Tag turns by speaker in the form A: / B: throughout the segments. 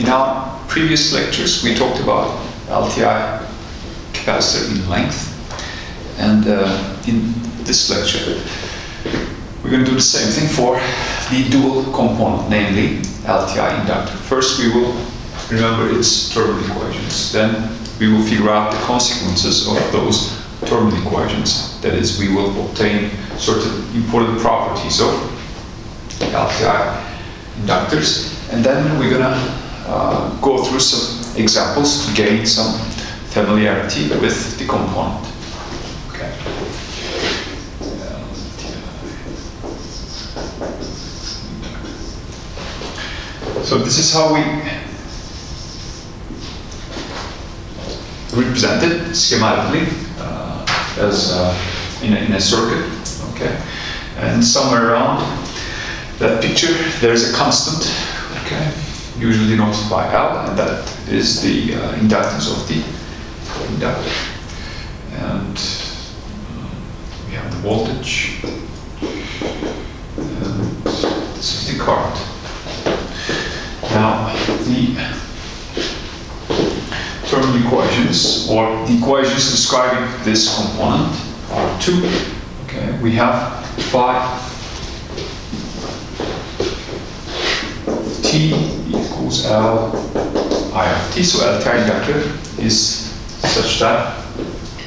A: In our previous lectures, we talked about LTI capacitor in length, and in this lecture, we're going to do the same thing for the dual component, namely LTI inductor. First, we will remember its terminal equations. Then, we will figure out the consequences of those terminal equations. That is, we will obtain certain important properties of LTI inductors, and then we're going to go through some examples to gain some familiarity with the component. Okay. So this is how we represent it schematically as in a circuit. Okay, and somewhere around that picture there's a constant. Okay, usually denoted by L, and that is the inductance of the inductor. And we have the voltage, and this is the current. Now, the terminal equations, or the equations describing this component, are two. Okay, we have phi T equals L I of T. So LTI inductor is such that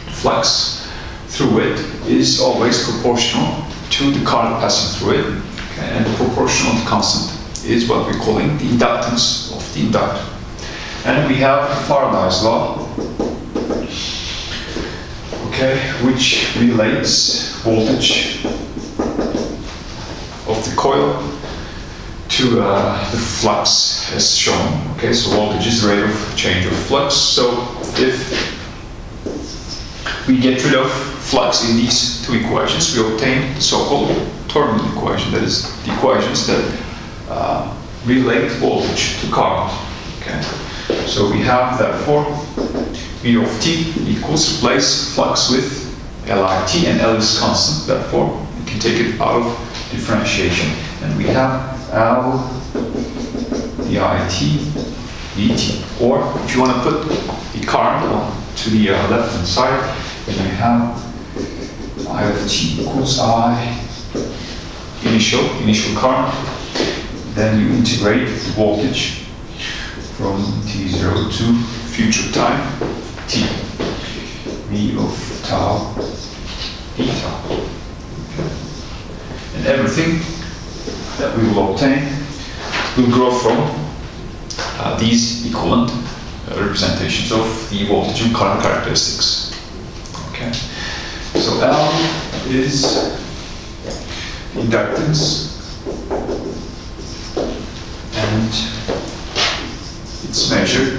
A: flux through it is always proportional to the current passing through it. Okay, and the proportional constant is what we're calling the inductance of the inductor. And we have Faraday's law, okay, which relates voltage of the coil to the flux as shown. Okay, so voltage is the rate of change of flux. So if we get rid of flux in these two equations, we obtain the so-called terminal equation. That is the equations that relate voltage to current. Okay, so we have therefore V of T equals, replace flux with LIT, and L is constant. Therefore, we can take it out of differentiation, and we have L DIT dt. Or if you want to put the current to the left-hand side, then you have I of T equals I initial current. Then you integrate the voltage from t0 to future time t, V of tau e tau. Okay. And everything that we will obtain will grow from these equivalent representations of the voltage and current characteristics. Okay. So L is inductance, and it's measured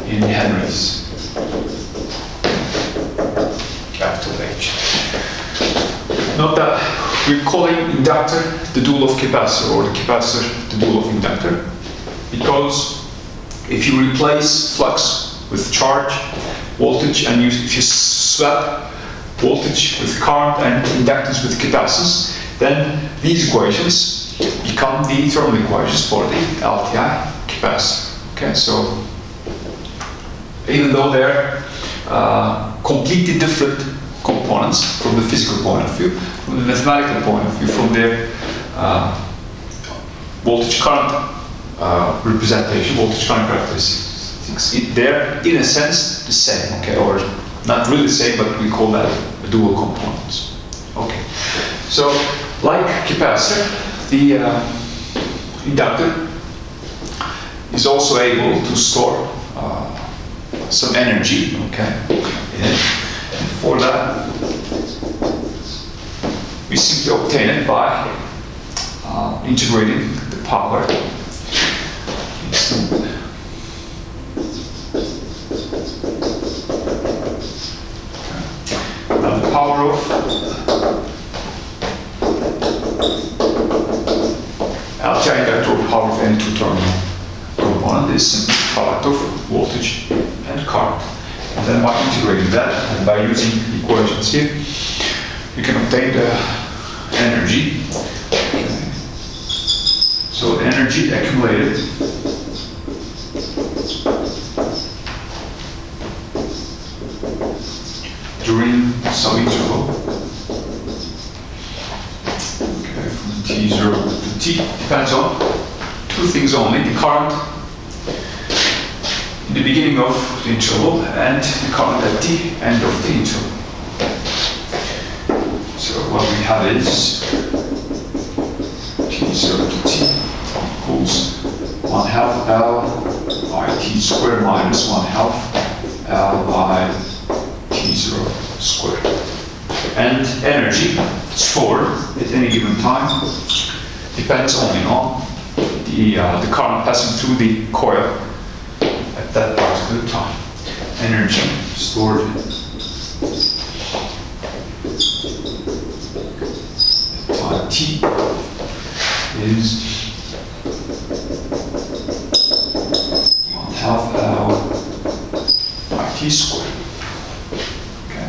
A: in Henry's, capital H. Note that we're calling inductor the dual of capacitor, or the capacitor the dual of inductor, because if you replace flux with charge, voltage, and if you swap voltage with current and inductance with capacitance, then these equations become the terminal equations for the LTI capacitor. Okay, so even though they're completely different components from the physical point of view, from the mathematical point of view, from their voltage current representation, voltage current characteristics, they're in a sense the same. Okay, or not really the same, but we call that dual components. Okay, so like capacitor, the inductor is also able to store some energy, okay, and for that we simply obtain it by integrating the power. Now the power of LTI inductor, or power of any two-terminal component, is simply the product of voltage and current. And then by integrating that, and by using equations here, you can obtain the energy. Okay. So the energy accumulated during some interval. Okay, from t0 to t depends on two things only: the current in the beginning of the interval and the current at the end of the interval. So what we have is t0 to t equals 1/2 L by t squared minus 1/2 L by t0 squared. And energy stored at any given time depends only on the current passing through the coil at that particular time. Energy stored at time t is 1/2 L by t squared. Okay.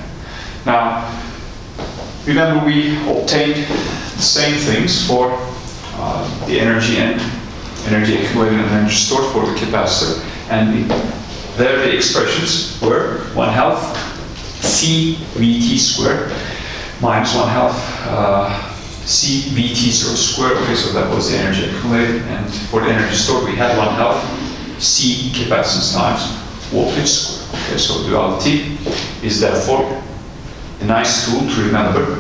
A: Now, remember we obtained the same things for the energy and energy accumulated and energy stored for the capacitor, and there the expressions were 1/2 C VT squared minus 1/2 C VT0 squared. Okay, so that was the energy accumulated, and for the energy stored we had 1/2 C capacitance times voltage squared. Okay, so duality is therefore a nice tool to remember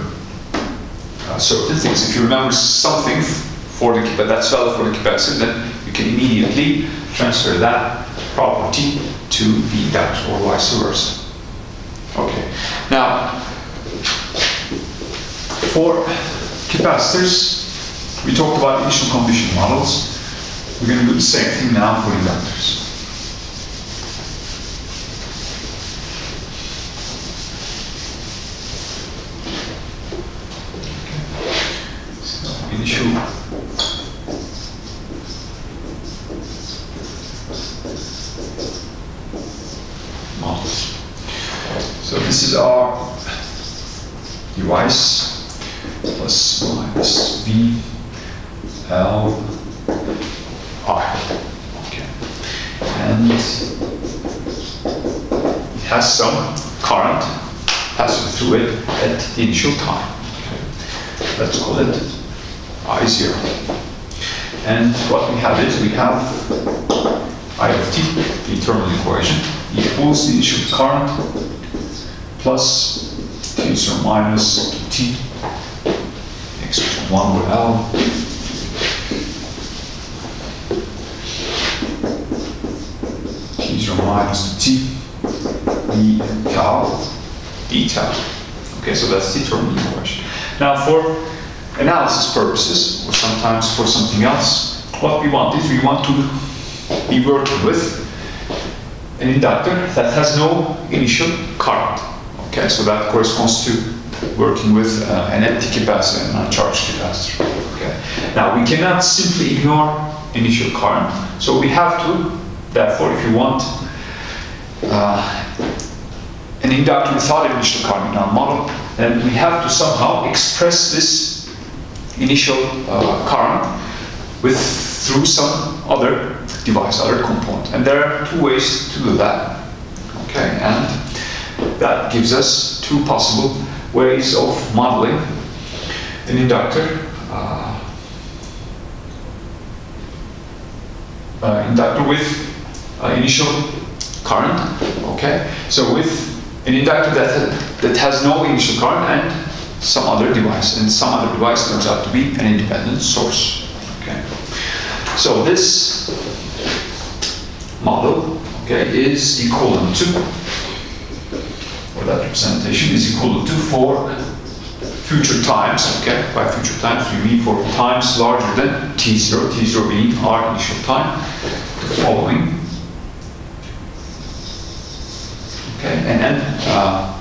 A: certain things. If you remember something for the that's valid for the capacitor, then you can immediately transfer that property to the inductor or vice versa. Okay. Now, for capacitors, we talked about initial condition models. We're going to do the same thing now for inductors. Initial models. So this is our device plus minus V L I. Okay. And it has some current passing through it at the initial time. Okay. Let's call it I0. And what we have is we have I of t, the terminal equation, equals the initial current plus t0 minus t, expression 1 over L, t0 minus t, d tau, d tau. Okay, so that's the terminal equation. Now for analysis purposes, or sometimes for something else, what we want is we want to be working with an inductor that has no initial current. Okay, so that corresponds to working with an empty capacitor, an uncharged capacitor. Okay. Now we cannot simply ignore initial current, so we have to, therefore, if you want an inductor without initial current in our model, then we have to somehow express this initial current through some other device, other component. And there are two ways to do that. Okay, and that gives us two possible ways of modeling an inductor. Inductor with initial current. Okay, so with an inductor that has no initial current and some other device, and some other device turns out to be an independent source. Okay, so this model, okay, is equivalent to, or that representation is equivalent to, for future times. Okay, by future times we mean for times larger than t0, t0 being our initial time, the following. Okay, and then a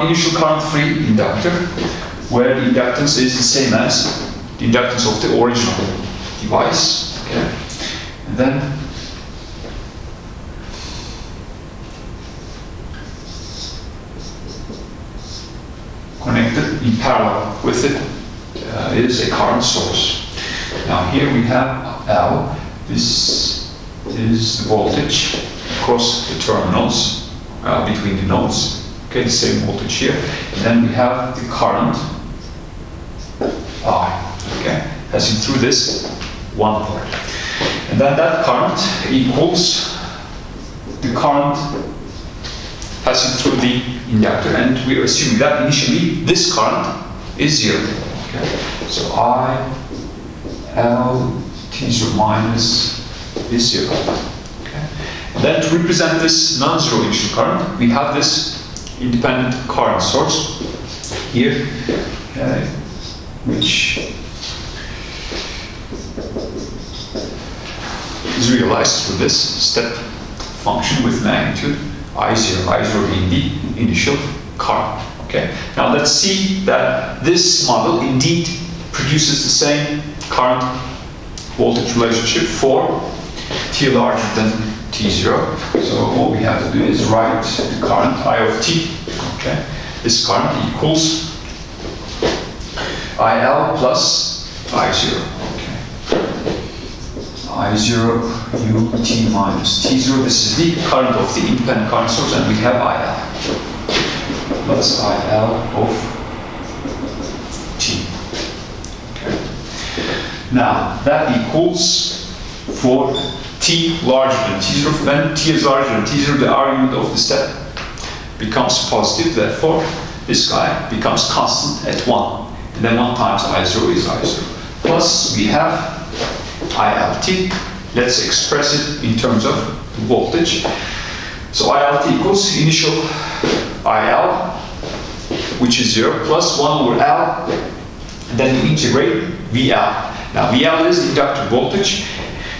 A: initial current-free inductor, where the inductance is the same as the inductance of the original device. Okay, and then connected in parallel with it is a current source. Now here we have L. This is the voltage across the terminals between the nodes. Okay, the same voltage here. And then we have the current I, okay, passing through this one port. And then that current equals the current passing through the inductor. And we're assuming that initially this current is 0. Okay, so I L T0 minus is 0. Okay. And then to represent this non-zero initial current, we have this independent current source here, which is realized through this step function with magnitude I0 being the initial current. Okay. Now let's see that this model indeed produces the same current voltage relationship for t larger than t0. So all we have to do is write the current I of t. Okay. This current equals IL plus I0. Okay. I0 ut minus t0. This is the current of the independent current source, and we have IL plus IL of t. Okay. Now that equals for t larger than t0. When t is larger than t0, the argument of the step becomes positive. Therefore, this guy becomes constant at 1. And then 1 times I0 is I0. Plus we have ILT. Let's express it in terms of voltage. So ILT equals initial IL, which is 0, plus 1 over L, and then you integrate VL. Now VL is the inductor voltage,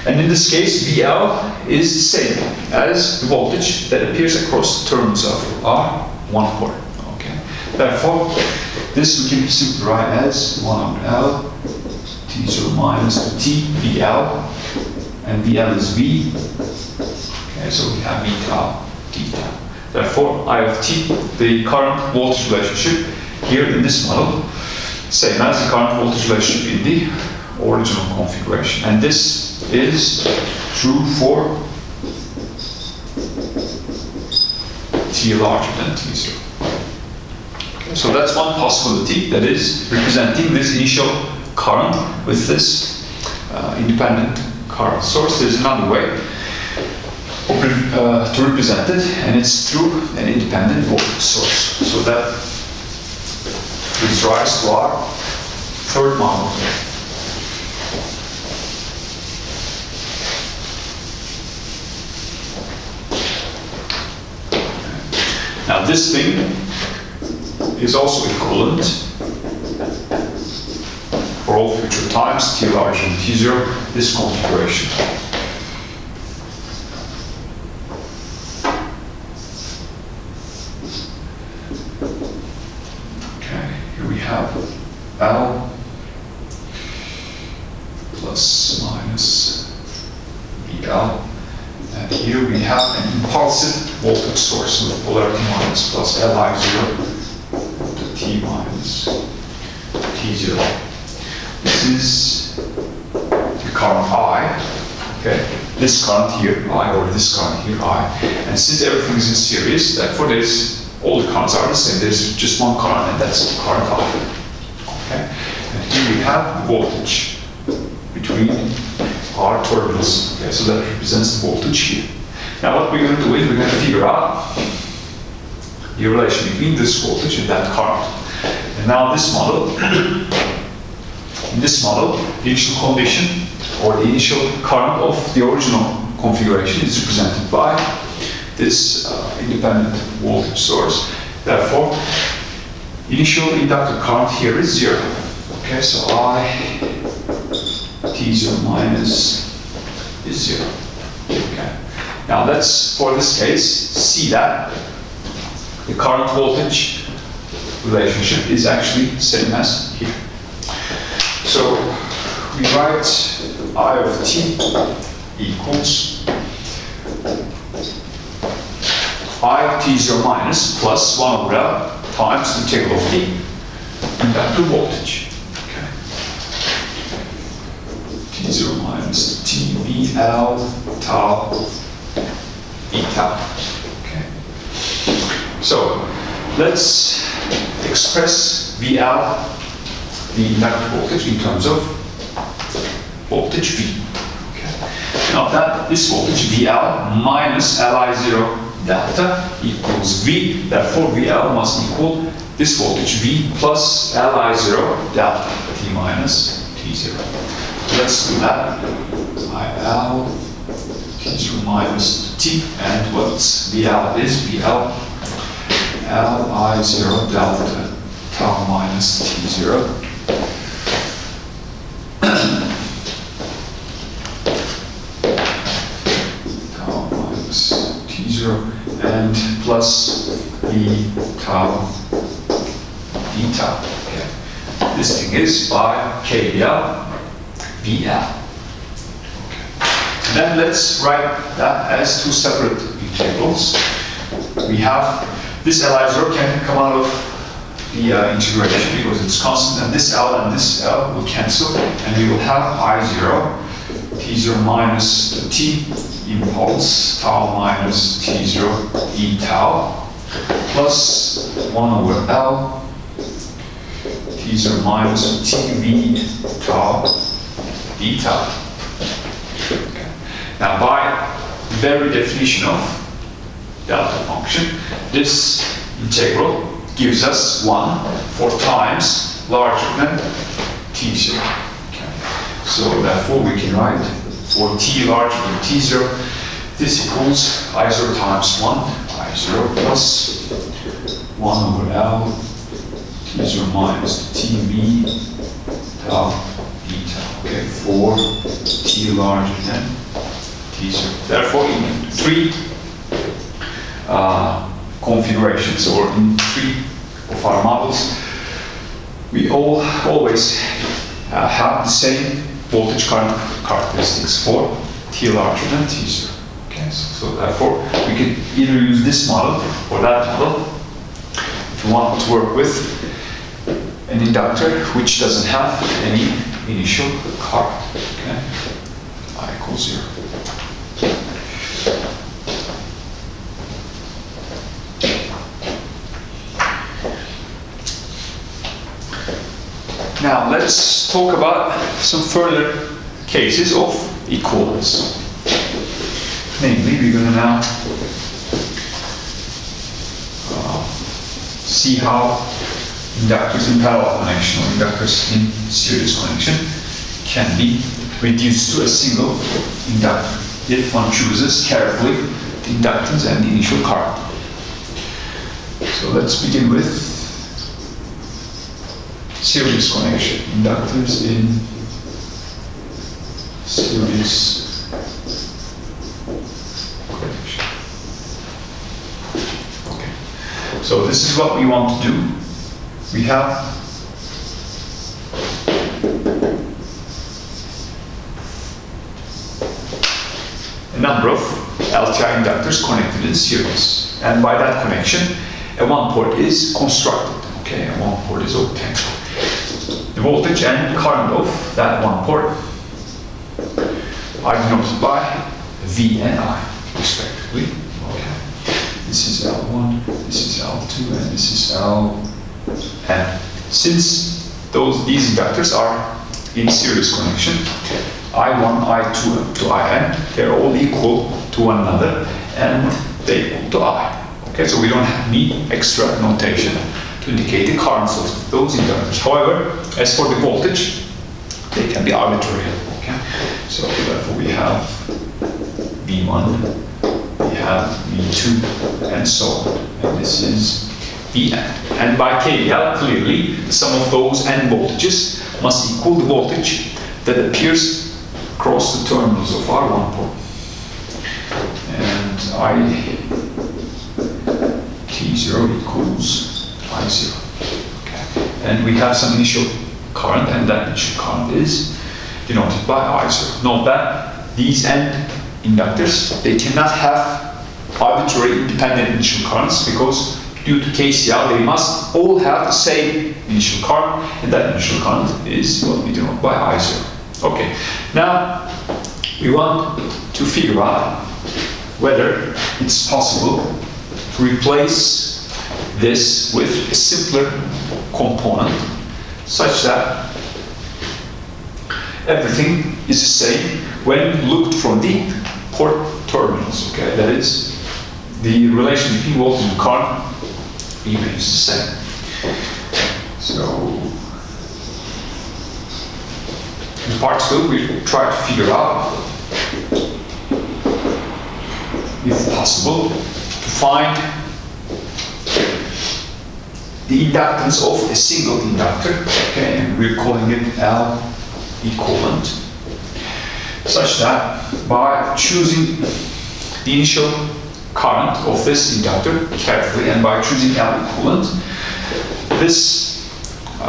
A: and in this case VL is the same as the voltage that appears across the terms of our one port. Okay. Therefore, this we can simply write as 1 over L T0 minus T VL, and VL is V. Okay, so we have V tau D tau. Therefore, I of t, the current voltage relationship here in this model, same as the current voltage relationship in the original configuration. And this is true for t larger than t0. Okay, so that's one possibility, that is representing this initial current with this independent current source. There's another way to represent it, and it's through an independent voltage source. So that gives rise to our third model. Now this thing is also equivalent for all future times, t larger than t0, this configuration. L plus minus VL, and here we have an impulsive voltage source with polarity minus plus Li0 to T minus T0. This is the current I, okay? This current here, I, or this current here, I, and since everything is in series, therefore all the currents are the same. There's just one current, and that's current I. Okay. And here we have voltage between our terminals. Okay, so that represents the voltage here. Now what we're going to do is we're going to figure out the relation between this voltage and that current. And now this model, in this model, the initial condition or the initial current of the original configuration is represented by this independent voltage source. Therefore, initial inductor current here is 0. Okay, so I T0 minus is 0. Okay. Now let's, for this case, see that the current voltage relationship is actually the same as here. So we write I of t equals I T0 minus plus 1 over L times the integral of the inductor voltage. Okay. T0 minus T VL tau V tau. Okay. So let's express VL, the inductor voltage, in terms of voltage V. Okay. Now that this voltage VL minus Li0 delta equals V, therefore VL must equal this voltage V plus Li0 delta T minus T0. Let's do that. IL T0 minus T, and what's VL is VL Li0 delta tau minus T0. Tau minus T0 and plus the tau d tau. Okay. This thing is by KVL VL. Okay. Then let's write that as two separate integrals. We have this Li0 can come out of the integration because it's constant, and this L will cancel, and we will have I0, T0 minus the T impulse, tau minus T0 e tau, plus 1 over L, T0 minus T v tau d tau. Okay. Now by very definition of delta function, this integral gives us 4 times larger than T0. Okay. So therefore we can write for T larger than T0, this equals I0 times 1, I0 plus 1 over L, T0 minus TV tau d tau. Okay, for T larger than T0. Therefore in 3 configurations, or in 3 of our models, we always have the same voltage current characteristics for T larger than T0. Okay, so therefore we can either use this model or that model if we want to work with an inductor which doesn't have any initial current. Okay, I equals 0. Now let's talk about some further cases of equivalence. Namely, we're going to now see how inductors in parallel connection or inductors in series connection can be reduced to a single inductor if one chooses carefully the inductance and the initial current. So let's begin with series connection, inductors in series connection. Okay, so this is what we want to do. We have a number of LTI inductors connected in series, and by that connection, a one port is constructed. Okay, and one port is obtained. The voltage and current of that one port are denoted by V and I, respectively. Okay. This is L1, this is L2, and this is Ln. Since these inductors are in series connection, I1, I2 to In, they're all equal to one another, and they equal to I. Okay, so we don't need extra notation to indicate the currents of those inductors. However, as for the voltage, they can be arbitrary. Okay, so therefore we have V1, we have V2, and so on. And this is Vn. And by KVL, clearly, the sum of those n voltages must equal the voltage that appears across the terminals of our one port. And T0 equals I0. Okay. And we have some initial current, and that initial current is denoted by I0. Note that these n inductors, they cannot have arbitrary independent initial currents, because due to KCL, they must all have the same initial current, and that initial current is what we denote by I0. Okay, now we want to figure out whether it's possible to replace this with a simpler component such that everything is the same when looked from the port terminals. Okay, that is, the relation between voltage and current remains the same. So in part 2 we try to figure out, if possible, to find the inductance of a single inductor, okay, and we're calling it L equivalent, such that by choosing the initial current of this inductor carefully and by choosing L equivalent, this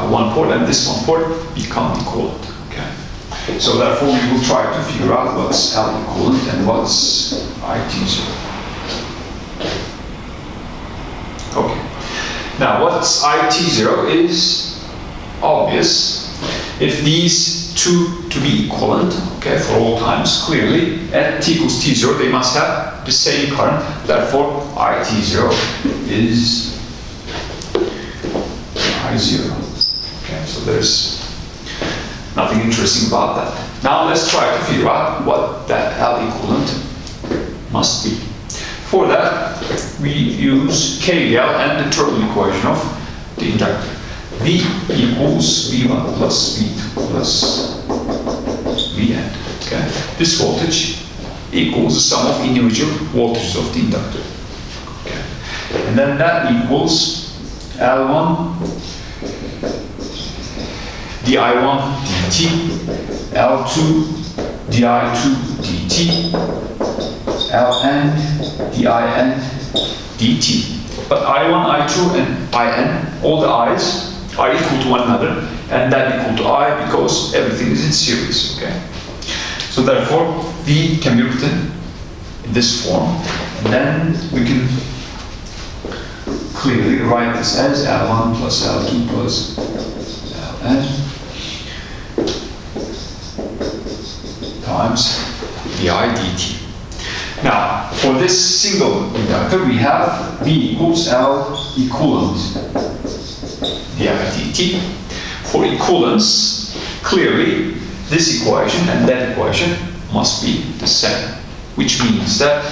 A: one port and this one port become equivalent. Okay, so therefore we will try to figure out what's L equivalent and what's IT0. Okay. Now, what's IT0 is obvious. If these two to be equivalent, okay, for all times, clearly at t equals t0 they must have the same current. Therefore, IT0 is I0. Okay, so there's nothing interesting about that. Now let's try to figure out what that L equivalent must be. For that, we use KVL and the terminal equation of the inductor. V equals V1 plus V2 plus Vn. Okay? This voltage equals the sum of individual voltages of the inductor. Okay? And then that equals L1 di1 dt, L2 di2 dt, Ln din dt. But I1, I2, and In, all the i's are equal to one another, and that equal to I because everything is in series. Okay. So therefore, V can be written in this form, and then we can clearly write this as L1 plus L2 plus Ln times di dt. Now, for this single inductor, we have V equals L equivalent di dt. For equivalence, clearly, this equation and that equation must be the same, which means that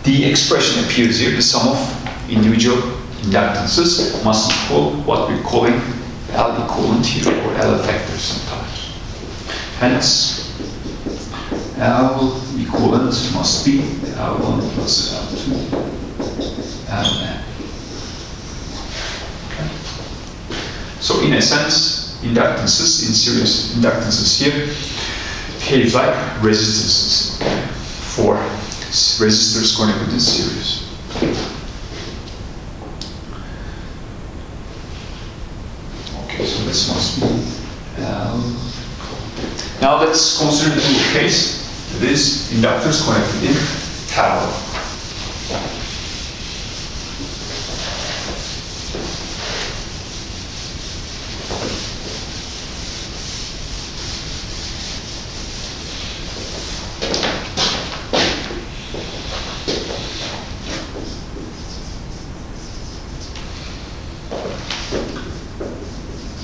A: the expression appears here, the sum of individual inductances must equal what we're calling L equivalent here, or L effective sometimes. Hence, L equivalent must be L1 plus L2 Ln. Okay. So in a sense, inductances in series, inductances here behave like resistances, okay, for resistors connected in series. Okay, so this must be L. Now let's consider the two case. This inductors connected in parallel.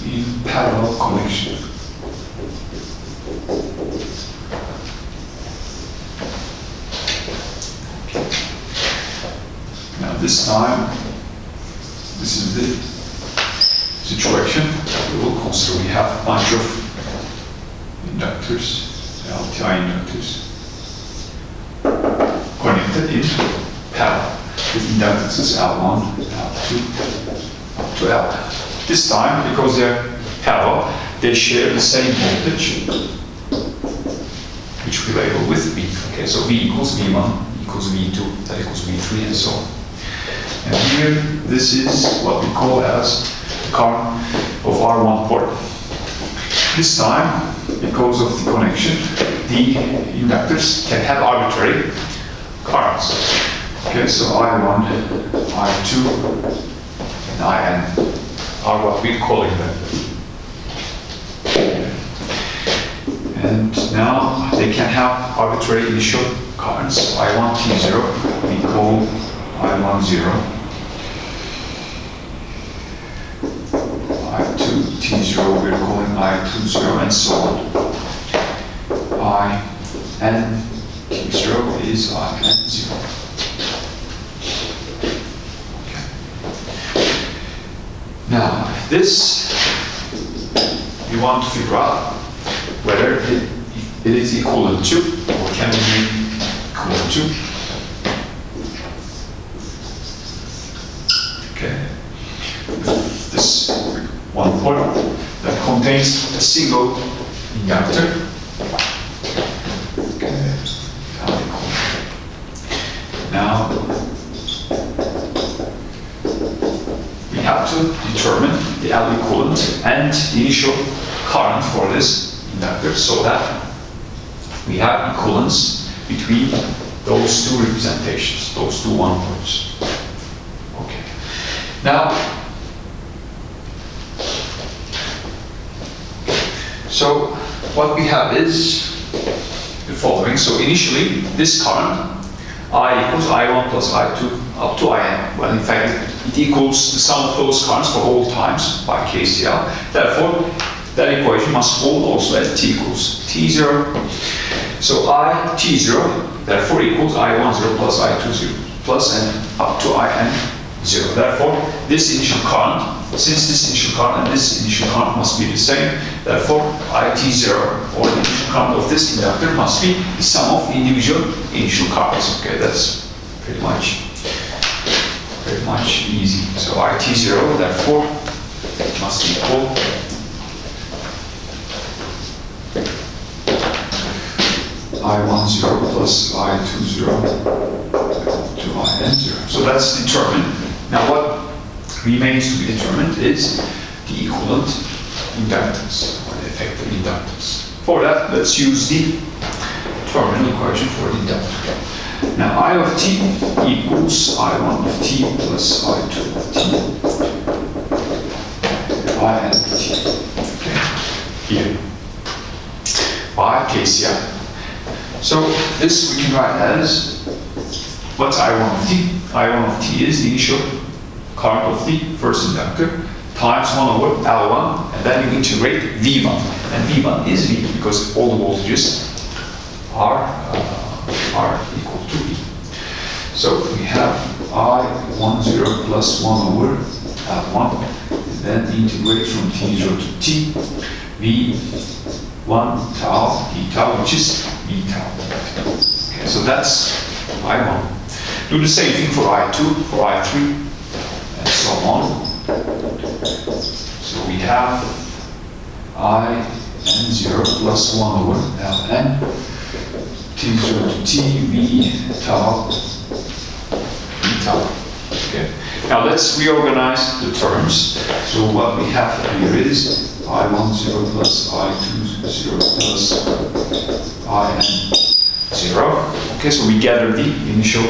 A: In parallel connection. This time, this is the situation that we will consider. We have a bunch of inductors, LTI inductors, connected in parallel with inductances L1, L2, up to L. This time, because they're parallel, they share the same voltage, which we label with V. Okay, so V equals V1 equals V2, that equals V3, and so on. And here, this is what we call as the current of our one port. This time, because of the connection, the inductors can have arbitrary currents. Okay, so I1, I2, and In are what we're calling them. And now they can have arbitrary initial currents. So I1 T0, we call I10. I20, and so on. I n t0 is I n0. Okay. Now, this we want to figure out whether it is equivalent to, or can be equivalent to. Okay. This one port that contains a single inductor. Okay. Now we have to determine the L equivalent and the initial current for this inductor so that we have equivalence between those two representations, those two one ports. Okay. Now, so what we have is the following. So initially, this current I equals I1 plus I2 up to In. Well, in fact, it equals the sum of those currents for all times by KCL. Therefore, that equation must hold also at t equals t0. So I t0 therefore equals I10 plus I20 plus and up to In0. Therefore, this initial current, since this initial current and this initial current must be the same, therefore IT0 or the initial current of this inductor must be the sum of individual initial currents. Okay, that's pretty much easy. So IT0 therefore must equal I10 plus I20 to In0. So that's determined. Now what remains to be determined is the equivalent inductance, or the effective inductance. For that, let's use the terminal equation for the inductor. Now I of t equals I1 of t plus I2 of t. I n of t. Okay. Here. By KCL. So this we can write as what's I1 of t? I1 of t is the initial current of the first inductor times 1 over L1, and then you integrate V1. And V1 is V because all the voltages are equal to V. So we have I10 plus 1 over L1, and then integrate from t0 to t, V1 tau, d tau, which is V tau. Okay, so that's I1. Do the same thing for I2, for I3, and so on. So we have In0 plus 1 over Ln, t0 to t, V tau, V tau. Okay. Now let's reorganize the terms. So what we have here is I10 plus I20 plus In0. Okay, so we gather the initial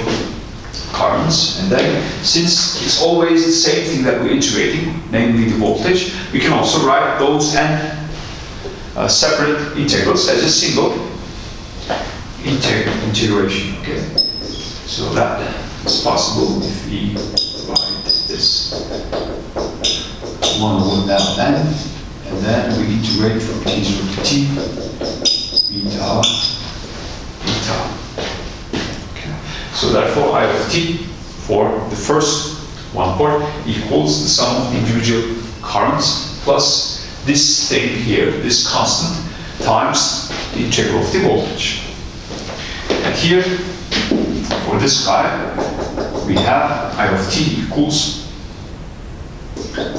A: currents, and then since it's always the same thing that we're integrating, namely the voltage, we can also write those n separate integrals as a single integration. Okay, so that is possible if we write this 1 over Ln, and then we integrate from t0 to t, V tau, V tau. So therefore, I of t for the first one port equals the sum of individual currents plus this thing here, this constant, times the integral of the voltage. And here, for this guy, we have I of t equals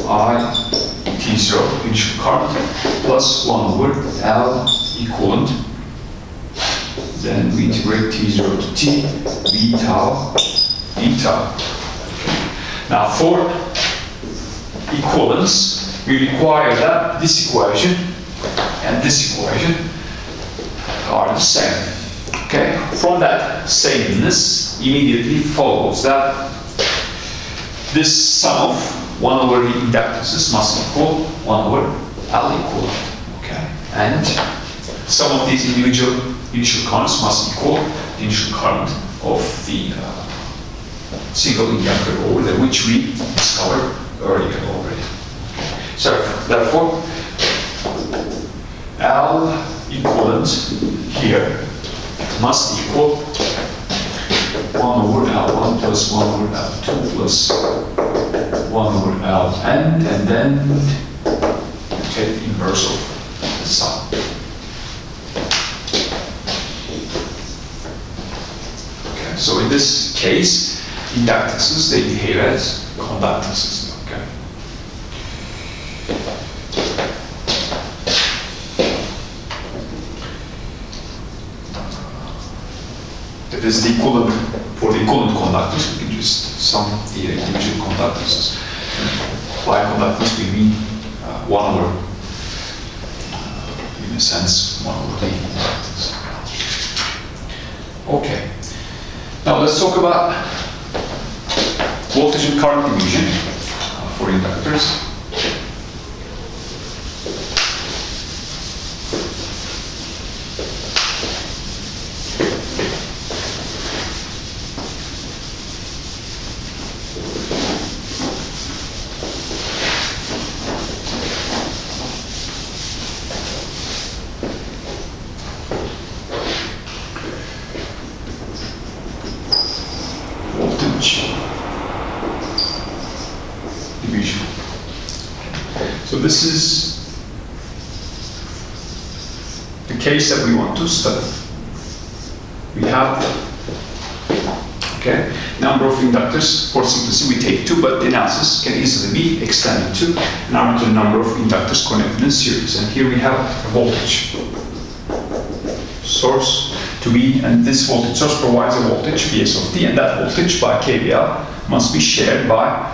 A: I t0 initial current plus 1 over L equivalent. Then we integrate t0 to t, V tau, V tau. Okay. Now for equivalence, we require that this equation and this equation are the same. Okay. From that sameness immediately follows that this sum of 1 over the inductances must equal 1 over L equivalent. Okay. And some of these individual initial currents must equal the initial current of the single inductor over there, which we discovered earlier already. So therefore, L equivalent here must equal 1 over L1 plus 1 over L2 plus 1 over Ln, and then take the inverse of the sum. Okay, so in this case, inductances, they behave as conductances. Okay. That is the equivalent for the equivalent conductors. We can just sum the individual conductances. By conductance, we mean 1 over, in a sense, 1 over the inductance. Okay. Now let's talk about voltage and current division for inductors. Division. So this is the case that we want to study. We have, okay, number of inductors. For simplicity, we take 2, but the analysis can easily be extended to an arbitrary number of inductors connected in series. And here we have a voltage source to be, and this voltage source provides a voltage Vs of t, and that voltage by KVL must be shared by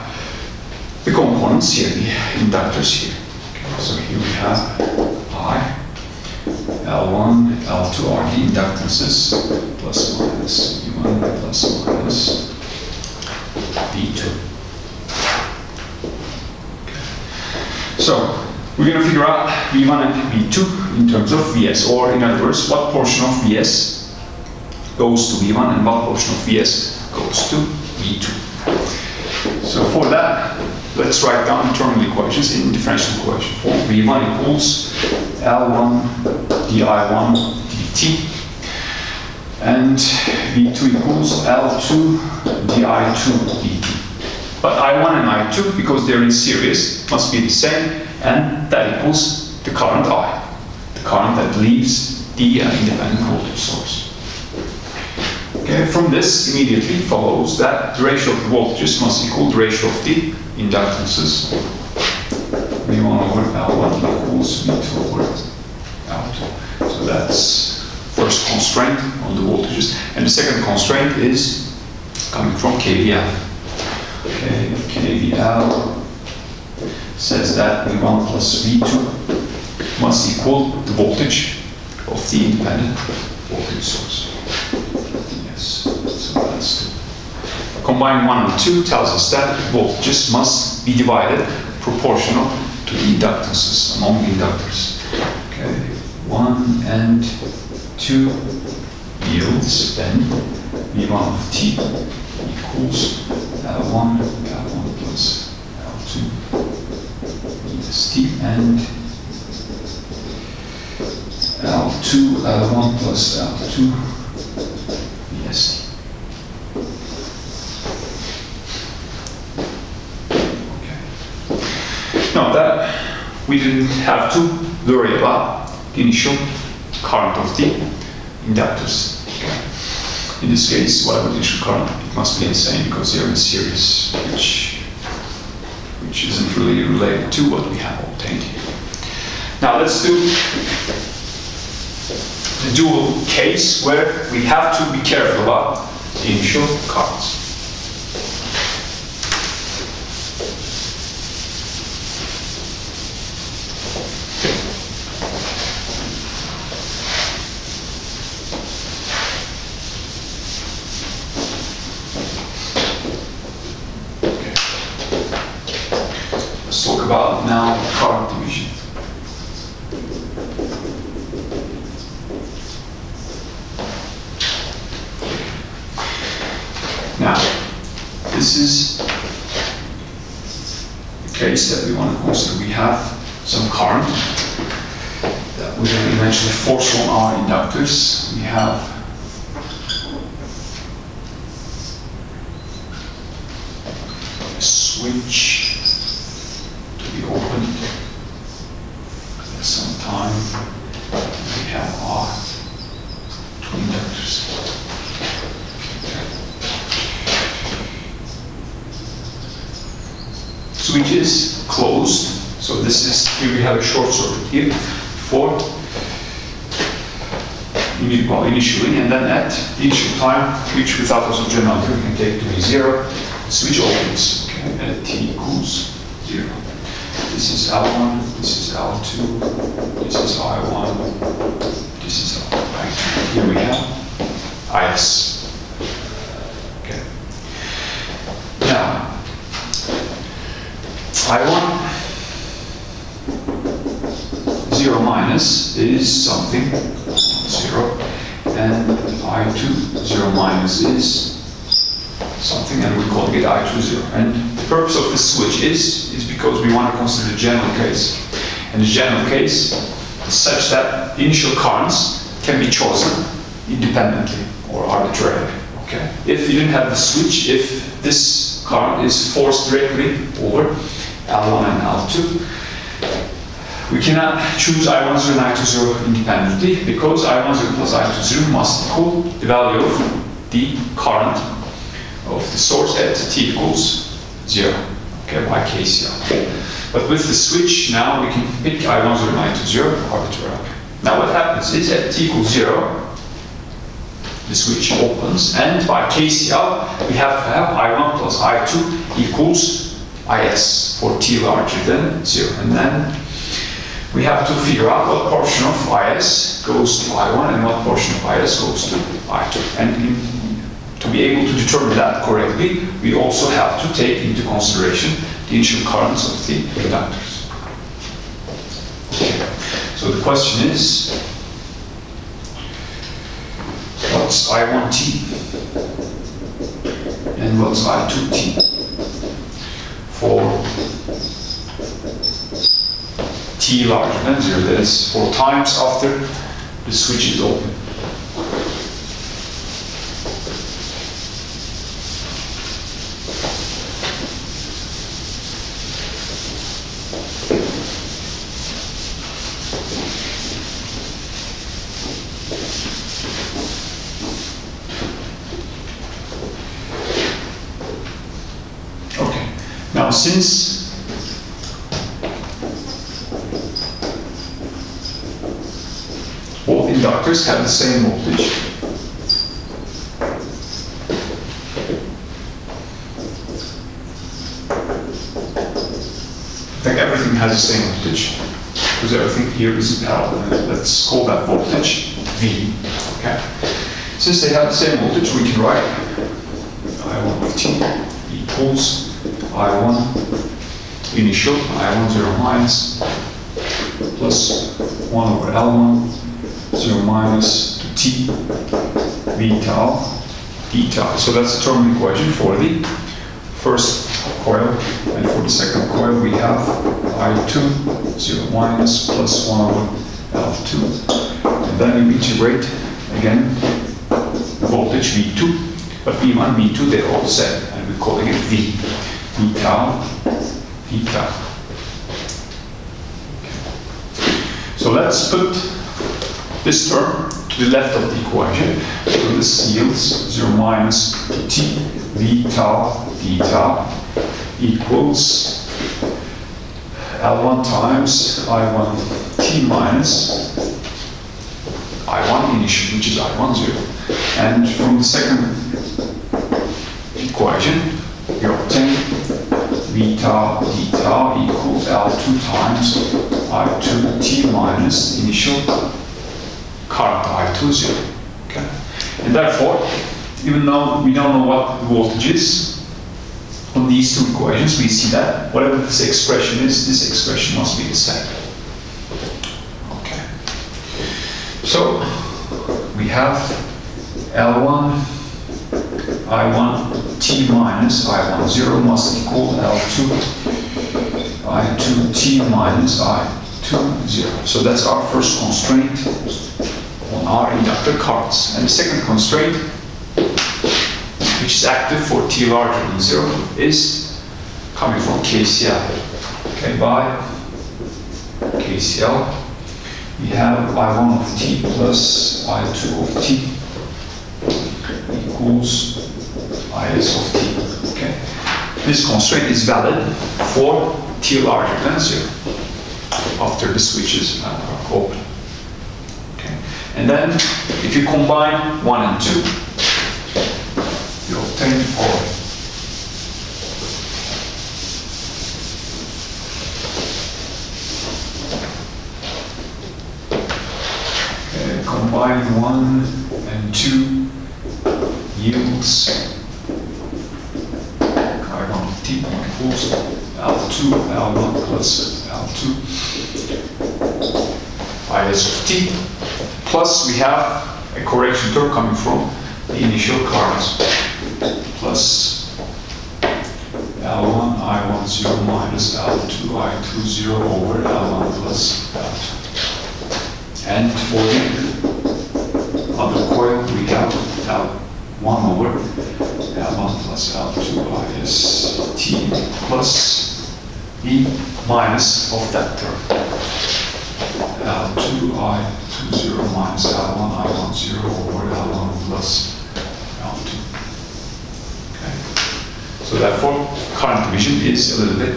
A: the components here, the inductors here. Okay, so here we have I, L1, L2 are the inductances, plus minus V1 plus minus V2. Okay. So we're going to figure out V1 and V2 in terms of Vs, or in other words, what portion of Vs goes to V1 and what portion of Vs goes to V2. So for that, let's write down internal equations in differential equation form. V1 equals L1 di1 dt, and V2 equals L2 di2 dt. But I1 and I2, because they're in series, must be the same, and that equals the current I, the current that leaves the independent voltage source. Okay, from this immediately follows that the ratio of the voltages must equal the ratio of the inductances. V1 over L1 equals V2 over L2. So that's first constraint on the voltages. And the second constraint is coming from KVL. Okay, KVL says that V1 plus V2 must equal the voltage of the independent voltage source. So that's 2. Combine 1 and 2 tells us that voltages must be divided proportional to the inductances among the inductors. Okay, 1 and 2 yields then V1 of t equals L1 plus L2 est, and L2 L1 plus L2 est. Now that we didn't have to worry about the initial current of the inductors. Okay. In this case, whatever the initial current, it must be the same because they're in series, which isn't really related to what we have obtained here. Now let's do the dual case where we have to be careful about the initial currents. Talk about now current division. Now, this is the case that we want to consider. We have some current that we're going to eventually force on our inductors. We have a switch to be opened at some time. We have our two inductors. Switch is closed, so this is, here we have a short circuit here for initially, and then at the initial time, which without also generality we can take to be 0, the switch opens, okay, at t equals 0. This is L1, this is L2, this is I1, this is I2. Here we have IS. Okay. Now, I1 0 minus is something 0, and I2 0 minus is something, and we're calling it I2 0. And the purpose of this switch is because we want to consider the general case. And the general case is such that the initial currents can be chosen independently or arbitrarily. Okay? If you didn't have the switch, if this current is forced directly over L1 and L2, we cannot choose I10 and I20 independently, because I10 plus I20 must equal the value of the current of the source at t equals 0, okay, by KCL. But with the switch now we can pick I10 and I20 arbitrarily. Now what happens is at t equals 0, the switch opens, and by KCL we have to have I1 plus I2 equals IS for t larger than 0. And then we have to figure out what portion of IS goes to I1 and what portion of IS goes to I2. And to be able to determine that correctly, we also have to take into consideration the initial currents of the inductors. Okay. So the question is, what's I1t and what's I2t for t larger than 0, that is 4 times after the switch is open. Okay, now since both inductors have the same voltage, I think everything has the same voltage, because everything here is in parallel. Let's call that voltage V. Okay. Since they have the same voltage, we can write I1 of t equals I1 initial, I1 0 minus, plus 1 over L1 0 minus to t v tau e tau. So that's the terminal equation for the first coil, and for the second coil we have I2 0 minus plus 1 over L2, and then you integrate again the voltage V2, but V1, V2 they're all the same, and we're calling it V, V tau, V tau. Okay. So let's put this term to the left of the equation. So this yields 0 minus t v tau d tau equals L1 times I1 t minus I1 initial, which is I1 0. And from the second equation, we obtain v tau d tau equals L2 times I2 t minus initial current I2 0. Okay? And therefore, even though we don't know what the voltage is on these two equations, we see that whatever this expression is, this expression must be the same. Okay. So we have L1 I1 t minus I1 0 must equal L2 I2 t minus I2 I2, 0. So that's our first constraint on our inductor currents. And the second constraint, which is active for t larger than 0, is coming from KCL. Okay, by KCL, we have I1 of t plus I2 of t equals Is of t. Okay, this constraint is valid for t larger than 0 after the switches are open. Okay, and then if you combine 1 and 2, you obtain the following. Combine 1 and 2 yields I1 of t equals L2 L1 plus L2 Is of t, plus we have a correction term coming from the initial currents, plus L1 I1 0 minus L2 I2 0 over L1 plus L2. And for the other coil, we have L1 over L1 plus L2 Is t plus E minus of that term. L2 I2 0 minus L1 I1 0 over L1 plus L2. Okay. So therefore, current division is a little bit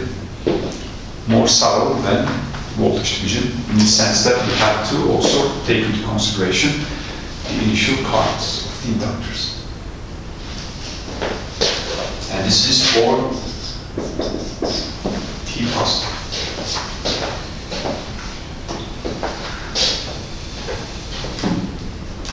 A: more subtle than voltage division, in the sense that we have to also take into consideration the initial currents of the inductors. And this is for t positive.